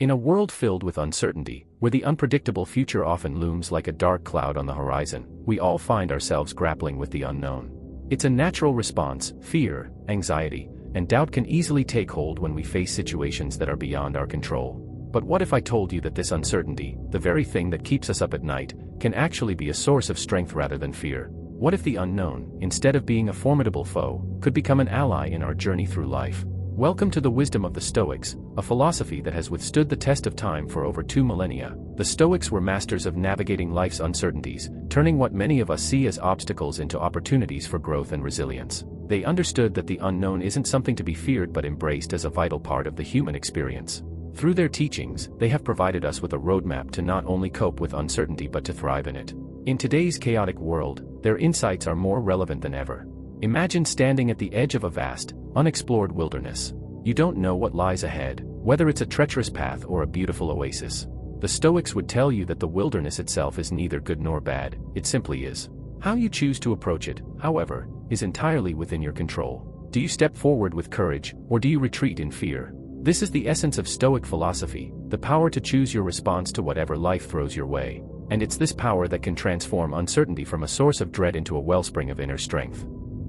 In a world filled with uncertainty, where the unpredictable future often looms like a dark cloud on the horizon, we all find ourselves grappling with the unknown. It's a natural response. Fear, anxiety, and doubt can easily take hold when we face situations that are beyond our control. But what if I told you that this uncertainty, the very thing that keeps us up at night, can actually be a source of strength rather than fear? What if the unknown, instead of being a formidable foe, could become an ally in our journey through life? Welcome to the wisdom of the Stoics, a philosophy that has withstood the test of time for over 2 millennia. The Stoics were masters of navigating life's uncertainties, turning what many of us see as obstacles into opportunities for growth and resilience. They understood that the unknown isn't something to be feared but embraced as a vital part of the human experience. Through their teachings, they have provided us with a roadmap to not only cope with uncertainty but to thrive in it. In today's chaotic world, their insights are more relevant than ever. Imagine standing at the edge of a vast, unexplored wilderness. You don't know what lies ahead, whether it's a treacherous path or a beautiful oasis. The Stoics would tell you that the wilderness itself is neither good nor bad, it simply is. How you choose to approach it, however, is entirely within your control. Do you step forward with courage, or do you retreat in fear? This is the essence of Stoic philosophy, the power to choose your response to whatever life throws your way. And it's this power that can transform uncertainty from a source of dread into a wellspring of inner strength.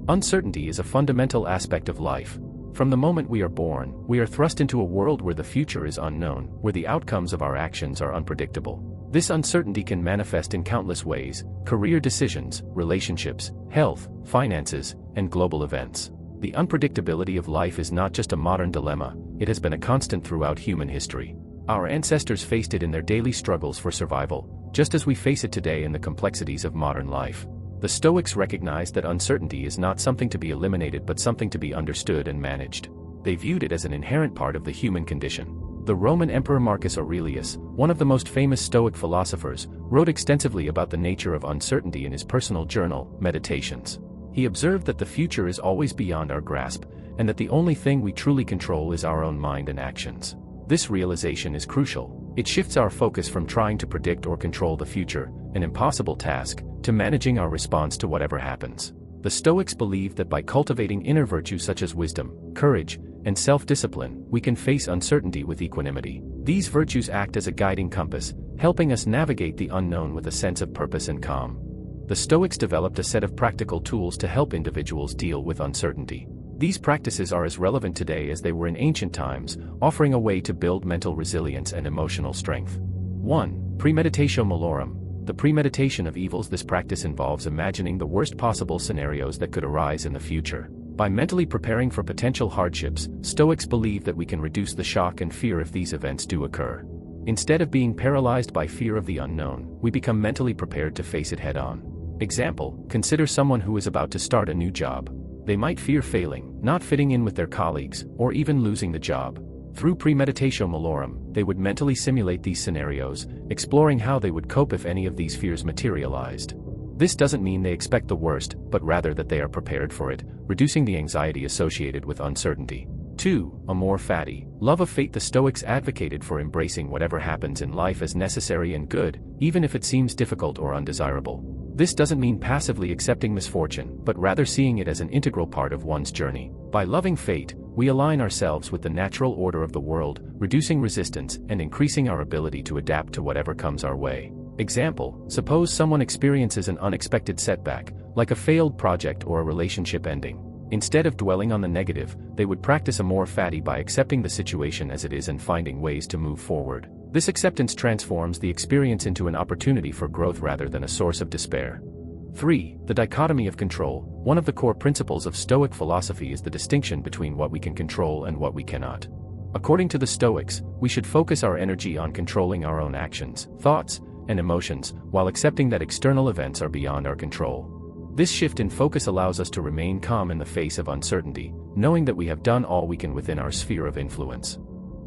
Uncertainty is a fundamental aspect of life. From the moment we are born, we are thrust into a world where the future is unknown, where the outcomes of our actions are unpredictable. This uncertainty can manifest in countless ways: career decisions, relationships, health, finances, and global events. The unpredictability of life is not just a modern dilemma, it has been a constant throughout human history. Our ancestors faced it in their daily struggles for survival, just as we face it today in the complexities of modern life. The Stoics recognized that uncertainty is not something to be eliminated but something to be understood and managed. They viewed it as an inherent part of the human condition. The Roman Emperor Marcus Aurelius, one of the most famous Stoic philosophers, wrote extensively about the nature of uncertainty in his personal journal, Meditations. He observed that the future is always beyond our grasp, and that the only thing we truly control is our own mind and actions. This realization is crucial. It shifts our focus from trying to predict or control the future, an impossible task, to managing our response to whatever happens. The Stoics believed that by cultivating inner virtues such as wisdom, courage, and self-discipline, we can face uncertainty with equanimity. These virtues act as a guiding compass, helping us navigate the unknown with a sense of purpose and calm. The Stoics developed a set of practical tools to help individuals deal with uncertainty. These practices are as relevant today as they were in ancient times, offering a way to build mental resilience and emotional strength. 1. Premeditatio malorum. The premeditation of evils. This practice involves imagining the worst possible scenarios that could arise in the future. By mentally preparing for potential hardships, Stoics believe that we can reduce the shock and fear if these events do occur. Instead of being paralyzed by fear of the unknown, we become mentally prepared to face it head-on. Example: consider someone who is about to start a new job. They might fear failing, not fitting in with their colleagues, or even losing the job. Through premeditatio malorum, they would mentally simulate these scenarios, exploring how they would cope if any of these fears materialized. This doesn't mean they expect the worst, but rather that they are prepared for it, reducing the anxiety associated with uncertainty. 2. Amor fati. Love of fate. The Stoics advocated for embracing whatever happens in life as necessary and good, even if it seems difficult or undesirable. This doesn't mean passively accepting misfortune, but rather seeing it as an integral part of one's journey. By loving fate, we align ourselves with the natural order of the world, reducing resistance and increasing our ability to adapt to whatever comes our way. Example: suppose someone experiences an unexpected setback, like a failed project or a relationship ending. Instead of dwelling on the negative, they would practice amor fati by accepting the situation as it is and finding ways to move forward. This acceptance transforms the experience into an opportunity for growth rather than a source of despair. 3. The dichotomy of control. One of the core principles of Stoic philosophy is the distinction between what we can control and what we cannot. According to the Stoics, we should focus our energy on controlling our own actions, thoughts, and emotions, while accepting that external events are beyond our control. This shift in focus allows us to remain calm in the face of uncertainty, knowing that we have done all we can within our sphere of influence.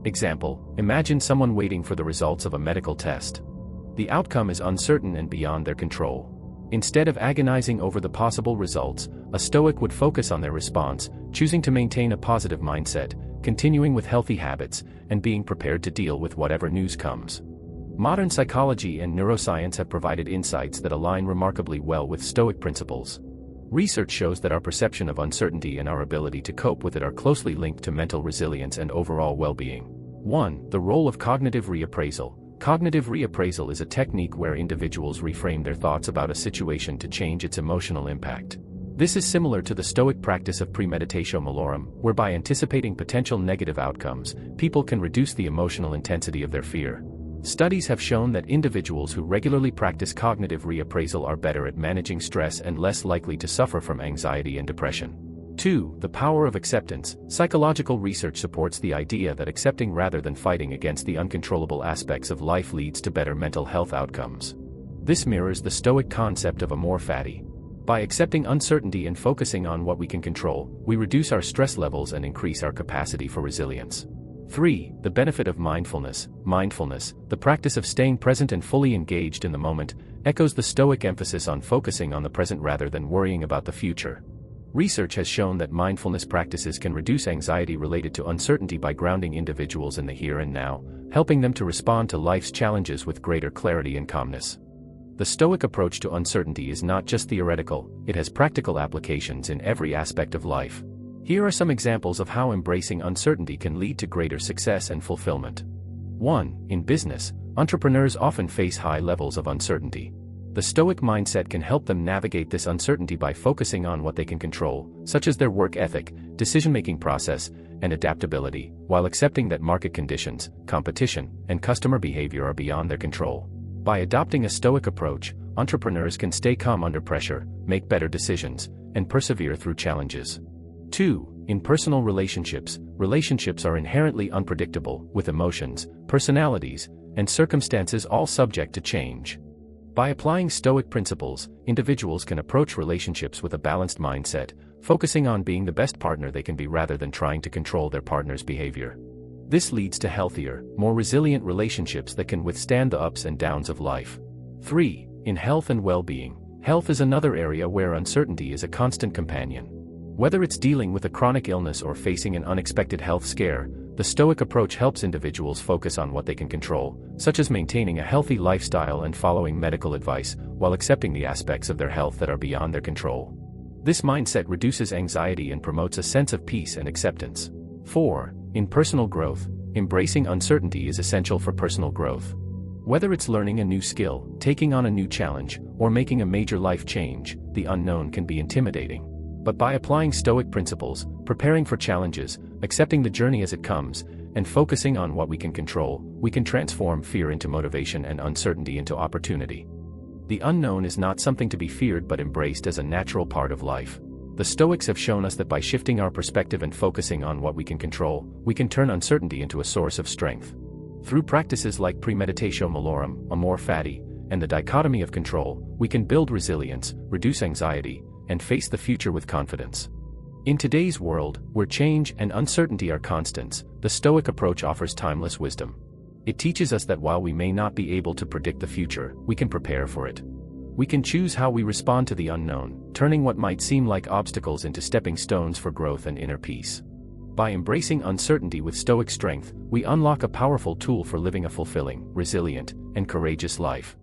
Example: imagine someone waiting for the results of a medical test. The outcome is uncertain and beyond their control. Instead of agonizing over the possible results, a Stoic would focus on their response, choosing to maintain a positive mindset, continuing with healthy habits, and being prepared to deal with whatever news comes. Modern psychology and neuroscience have provided insights that align remarkably well with Stoic principles. Research shows that our perception of uncertainty and our ability to cope with it are closely linked to mental resilience and overall well-being. 1. The role of cognitive reappraisal. Cognitive reappraisal is a technique where individuals reframe their thoughts about a situation to change its emotional impact. This is similar to the Stoic practice of premeditatio malorum, whereby anticipating potential negative outcomes, people can reduce the emotional intensity of their fear. Studies have shown that individuals who regularly practice cognitive reappraisal are better at managing stress and less likely to suffer from anxiety and depression. 2. The power of acceptance. Psychological research supports the idea that accepting rather than fighting against the uncontrollable aspects of life leads to better mental health outcomes. This mirrors the Stoic concept of amor fati. By accepting uncertainty and focusing on what we can control, we reduce our stress levels and increase our capacity for resilience. 3. The benefit of mindfulness. Mindfulness, the practice of staying present and fully engaged in the moment, echoes the Stoic emphasis on focusing on the present rather than worrying about the future. Research has shown that mindfulness practices can reduce anxiety related to uncertainty by grounding individuals in the here and now, helping them to respond to life's challenges with greater clarity and calmness. The Stoic approach to uncertainty is not just theoretical, it has practical applications in every aspect of life. Here are some examples of how embracing uncertainty can lead to greater success and fulfillment. 1. In business, entrepreneurs often face high levels of uncertainty. The Stoic mindset can help them navigate this uncertainty by focusing on what they can control, such as their work ethic, decision-making process, and adaptability, while accepting that market conditions, competition, and customer behavior are beyond their control. By adopting a Stoic approach, entrepreneurs can stay calm under pressure, make better decisions, and persevere through challenges. 2. In personal relationships, relationships are inherently unpredictable, with emotions, personalities, and circumstances all subject to change. By applying Stoic principles, individuals can approach relationships with a balanced mindset, focusing on being the best partner they can be rather than trying to control their partner's behavior. This leads to healthier, more resilient relationships that can withstand the ups and downs of life. 3. In health and well-being, health is another area where uncertainty is a constant companion. Whether it's dealing with a chronic illness or facing an unexpected health scare, the Stoic approach helps individuals focus on what they can control, such as maintaining a healthy lifestyle and following medical advice, while accepting the aspects of their health that are beyond their control. This mindset reduces anxiety and promotes a sense of peace and acceptance. 4. In personal growth, embracing uncertainty is essential for personal growth. Whether it's learning a new skill, taking on a new challenge, or making a major life change, the unknown can be intimidating. But by applying Stoic principles, preparing for challenges, accepting the journey as it comes, and focusing on what we can control, we can transform fear into motivation and uncertainty into opportunity. The unknown is not something to be feared but embraced as a natural part of life. The Stoics have shown us that by shifting our perspective and focusing on what we can control, we can turn uncertainty into a source of strength. Through practices like premeditatio malorum, amor fati, and the dichotomy of control, we can build resilience, reduce anxiety, and face the future with confidence. In today's world, where change and uncertainty are constants, the Stoic approach offers timeless wisdom. It teaches us that while we may not be able to predict the future, we can prepare for it. We can choose how we respond to the unknown, turning what might seem like obstacles into stepping stones for growth and inner peace. By embracing uncertainty with Stoic strength, we unlock a powerful tool for living a fulfilling, resilient, and courageous life.